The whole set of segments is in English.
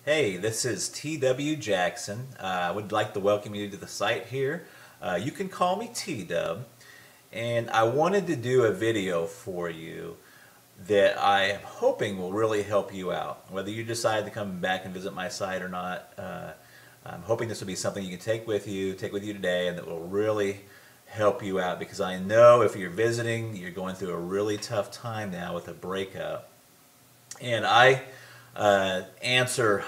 Hey, this is T.W. Jackson. I would like to welcome you to the site here. You can call me T-Dub, and I wanted to do a video for you that I am hoping will really help you out. Whether you decide to come back and visit my site or not, I'm hoping this will be something you can take with you today, and that will really help you out, because I know if you're visiting, you're going through a really tough time now with a breakup. And I answer,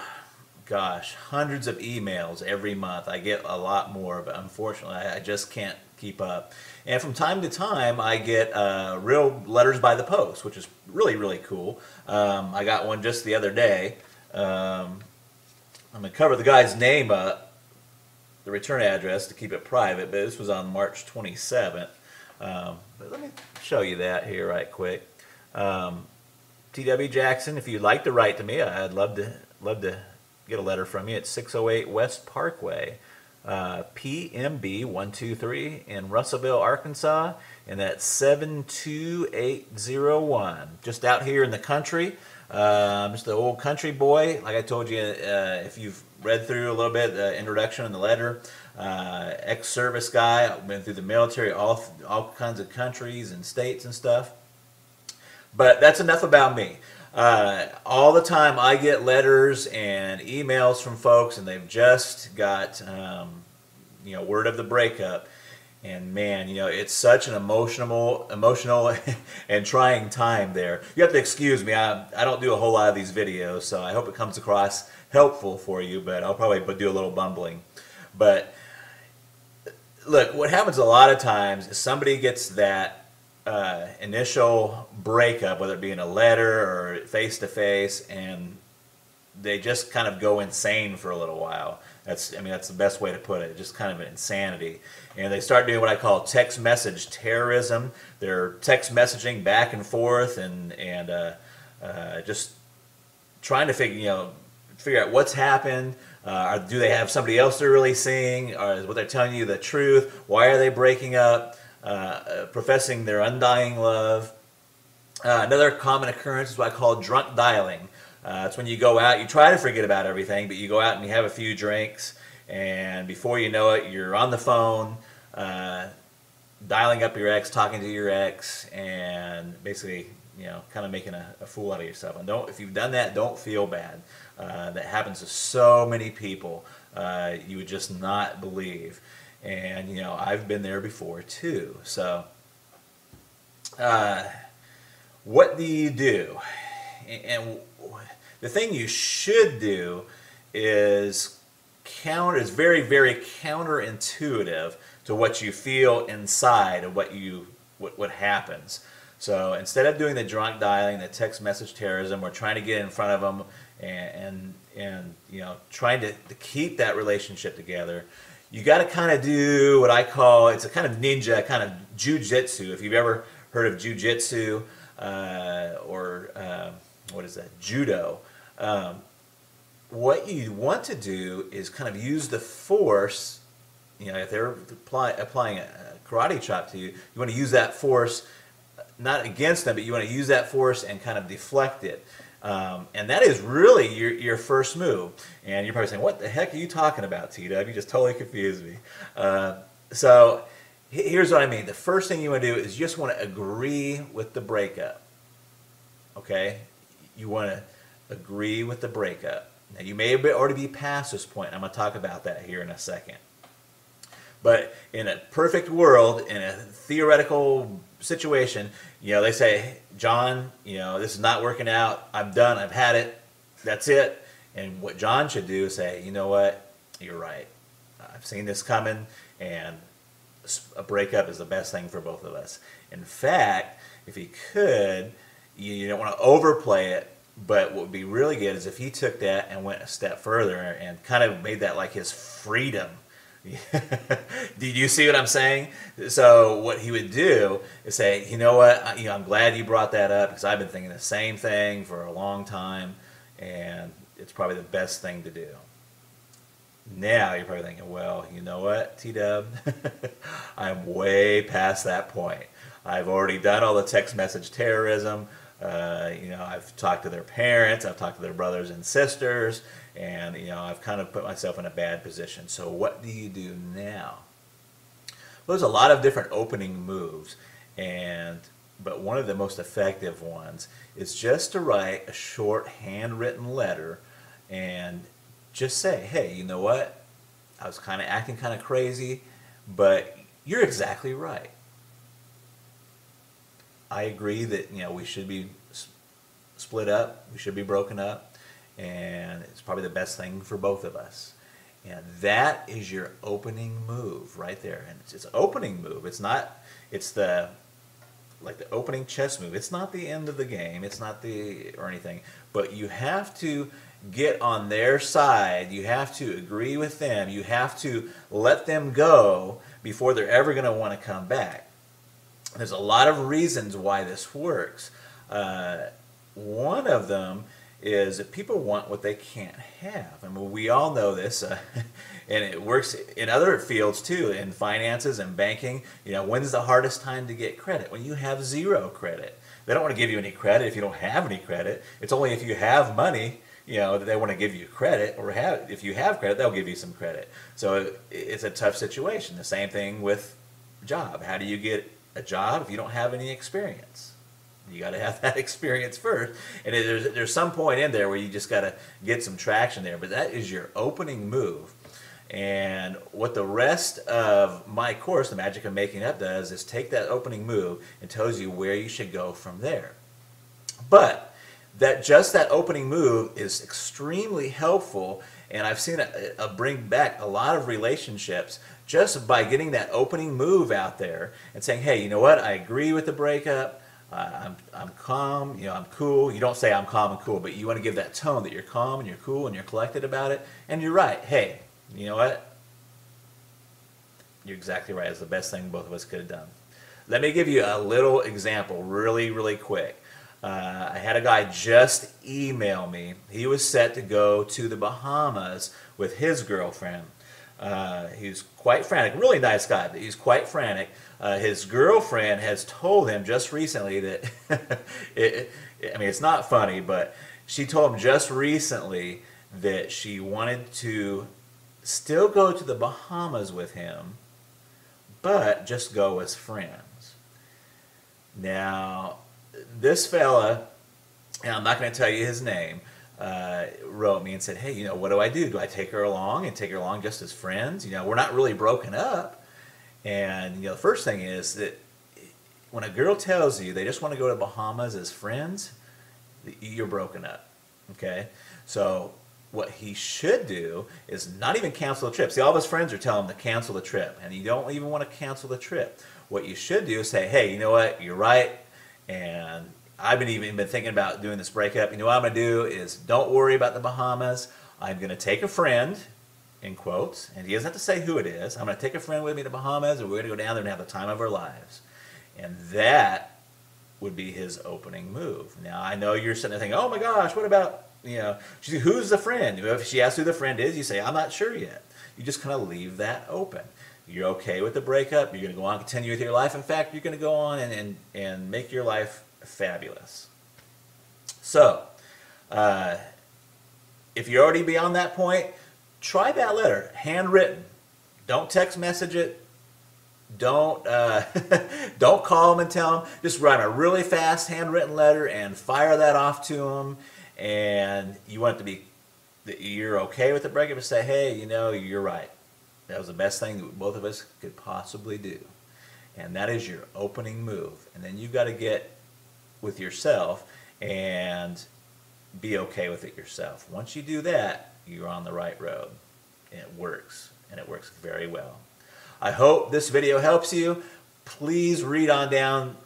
gosh, hundreds of emails every month. I get a lot more, but unfortunately I just can't keep up. And from time to time I get real letters by the post, which is really, really cool. I got one just the other day. I'm going to cover the guy's name up, the return address, to keep it private, but this was on March 27th. But let me show you that here right quick. T.W. Jackson, if you'd like to write to me, I'd love to get a letter from you. It's 608 West Parkway, PMB 123 in Russellville, Arkansas, and that's 72801. Just out here in the country. Just an old country boy. Like I told you, if you've read through a little bit the introduction and the letter, ex-service guy. I've been through the military, all kinds of countries and states and stuff. But that's enough about me. All the time I get letters and emails from folks, and they've just got word of the breakup. And man, it's such an emotional and trying time there. You have to excuse me. I don't do a whole lot of these videos, so I hope it comes across helpful for you, but I'll probably do a little bumbling. But look, what happens a lot of times is somebody gets that initial breakup, whether it be in a letter or face-to-face, and they just kind of go insane for a little while. That's the best way to put it. Just kind of an insanity. And they start doing what I call text message terrorism. They're text messaging back and forth and just trying to figure out what's happened. Do they have somebody else they're really seeing? Or is what they're telling you the truth? Why are they breaking up? Professing their undying love. Another common occurrence is what I call drunk dialing. It's when you go out, you try to forget about everything, but you go out and you have a few drinks, and before you know it, you're on the phone, dialing up your ex, talking to your ex, and basically, kind of making a fool out of yourself. And if you've done that, don't feel bad. That happens to so many people. You would just not believe. And I've been there before too. So what do you do? And the thing you should do is very, very counterintuitive to what you feel inside of what happens. So instead of doing the drunk dialing, the text message terrorism, we're trying to get in front of them and trying to keep that relationship together. You got to kind of do what I call, it's a kind of ninja, kind of jujitsu. If you've ever heard of jujitsu or what is that, judo, what you want to do is kind of use the force. If they're applying a karate chop to you, you want to use that force, not against them, but you want to use that force and kind of deflect it. And that is really your first move. And you're probably saying, what the heck are you talking about, T-Dub? You just totally confused me. So here's what I mean. The first thing you want to do is you just want to agree with the breakup. Okay? You want to agree with the breakup. Now, you may already be past this point. I'm going to talk about that here in a second. But in a perfect world, in a theoretical situation, they say, John, this is not working out. I'm done. I've had it. That's it. And what John should do is say, you know what? You're right. I've seen this coming, and a breakup is the best thing for both of us. In fact, if he could, you don't want to overplay it, but what would be really good is if he took that and went a step further and kind of made that like his freedom. Do you see what I'm saying? So what he would do is say, you know what, I'm glad you brought that up, because I've been thinking the same thing for a long time, and it's probably the best thing to do. Now you're probably thinking, well, you know what, T-Dub, I'm way past that point. I've already done all the text message terrorism. I've talked to their parents, I've talked to their brothers and sisters, and I've kind of put myself in a bad position. So what do you do now? Well, there's a lot of different opening moves, but one of the most effective ones is just to write a short handwritten letter and just say, hey, you know what? I was kind of acting kind of crazy, but you're exactly right. I agree that we should be split up, we should be broken up, and it's probably the best thing for both of us. And that is your opening move right there. And it's an opening move. It's not. It's the opening chess move. It's not the end of the game. It's not or anything. But you have to get on their side. You have to agree with them. You have to let them go before they're ever going to want to come back. There's a lot of reasons why this works. One of them is that people want what they can't have. I mean, we all know this, and it works in other fields too, in finances and banking. When's the hardest time to get credit? When you have zero credit. They don't want to give you any credit if you don't have any credit. It's only if you have money, that they want to give you credit, or if you have credit, they'll give you some credit. So it's a tough situation. The same thing with job. How do you get a job if you don't have any experience? You got to have that experience first, and there's some point in there where you just got to get some traction there. But that is your opening move, and what the rest of my course, The Magic of Making Up, does is take that opening move and tells you where you should go from there. But that opening move is extremely helpful, and I've seen it bring back a lot of relationships just by getting that opening move out there and saying, hey, you know what? I agree with the breakup. I'm calm, I'm cool. You don't say I'm calm and cool, but you want to give that tone that you're calm and you're cool and you're collected about it. And you're right. Hey, you know what? You're exactly right. It's the best thing both of us could have done. Let me give you a little example really, really quick. I had a guy just email me. He was set to go to the Bahamas with his girlfriend. He's quite frantic. Really nice guy, but he's quite frantic. His girlfriend has told him just recently that, it's not funny, but she told him just recently that she wanted to still go to the Bahamas with him, but just go as friends. Now, this fella, and I'm not going to tell you his name, wrote me and said, hey, what do I do? Do I take her along and take her along just as friends? We're not really broken up. And the first thing is that when a girl tells you they just want to go to Bahamas as friends, you're broken up. Okay? So what he should do is not even cancel the trip. See, all of his friends are telling him to cancel the trip, and you don't even want to cancel the trip. What you should do is say, hey, you know what? You're right, and I've even been thinking about doing this breakup. What I'm going to do is don't worry about the Bahamas. I'm going to take a friend, in quotes, and he doesn't have to say who it is. I'm going to take a friend with me to Bahamas, and we're going to go down there and have the time of our lives. And that would be his opening move. Now, I know you're sitting there thinking, oh my gosh, what about, who's the friend? If she asks who the friend is, you say, I'm not sure yet. You just kind of leave that open. You're okay with the breakup. You're going to go on and continue with your life. In fact, you're going to go on and make your life fabulous. So, if you're already beyond that point, try that letter, handwritten. Don't text message it. Don't don't call them and tell them. Just write a really fast handwritten letter and fire that off to them. And you want it to be that you're okay with the breakup, and say, hey, you're right. That was the best thing that both of us could possibly do. And that is your opening move. And then you've got to get with yourself and be okay with it yourself. Once you do that, you're on the right road. And it works. And it works very well. I hope this video helps you. Please read on down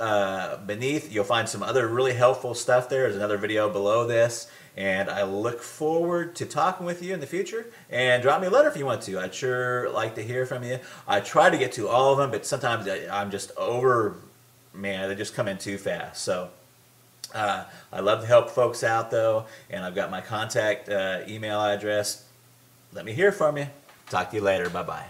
beneath. You'll find some other really helpful stuff there. There's another video below this. And I look forward to talking with you in the future. And drop me a letter if you want to. I'd sure like to hear from you. I try to get to all of them, but sometimes I'm just they just come in too fast. So I love to help folks out, though. And I've got my contact email address. Let me hear from you. Talk to you later. Bye-bye.